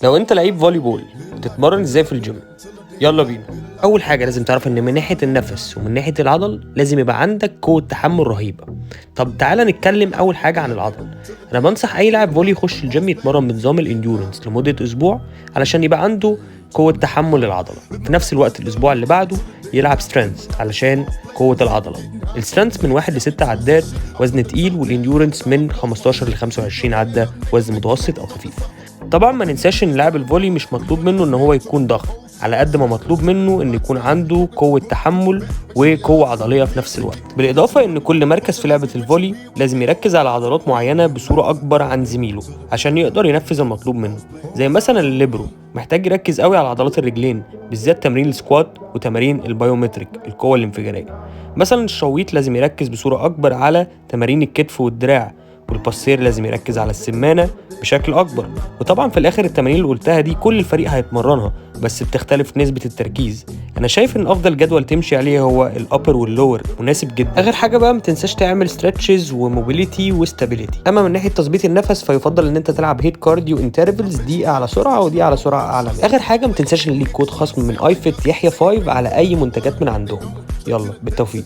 لو انت لعيب فولي بول بتتمرن ازاي في الجيم؟ يلا بينا. اول حاجه لازم تعرف ان من ناحيه النفس ومن ناحيه العضل لازم يبقى عندك قوه تحمل رهيبه. طب تعالى نتكلم اول حاجه عن العضل. انا بنصح اي لاعب فولي يخش الجيم يتمرن بنظام الانديورنس لمده اسبوع علشان يبقى عنده قوه تحمل العضله. في نفس الوقت الاسبوع اللي بعده يلعب سترينث علشان قوه العضله. السترينث من 1 ل 6 عدات وزن تقيل، والانديورنس من 15 ل 25 عده وزن متوسط او خفيف. طبعا ما ننساش ان لاعب الفولي مش مطلوب منه ان هو يكون ضخم، على قد ما مطلوب منه ان يكون عنده قوة تحمل وقوة عضلية في نفس الوقت. بالاضافة ان كل مركز في لعبة الفولي لازم يركز على عضلات معينة بصورة اكبر عن زميله عشان يقدر ينفذ المطلوب منه. زي مثلا الليبرو محتاج يركز قوي على عضلات الرجلين، بالذات تمرين السكوات وتمارين البايومتريك القوة الانفجارية. مثلا الشويط لازم يركز بصورة اكبر على تمارين الكتف والدراع، والباسير لازم يركز على السمانة بشكل أكبر. وطبعا في الآخر التمارين اللي قلتها دي كل الفريق هيتمرنها، بس بتختلف نسبة التركيز. أنا شايف إن أفضل جدول تمشي عليه هو الأبر واللور، مناسب جدا. آخر حاجة بقى متنساش تعمل ستريتشز وموبيليتي وستابيليتي. أما من ناحية تظبيط النفس فيفضل إن أنت تلعب هيت كارديو انترفلز، دقيقة على سرعة ودقيقة على سرعة أعلى. آخر حاجة متنساش إن ليك كود خصم من اي فيت يحيى 5 على أي منتجات من عندهم. يلا بالتوفيق.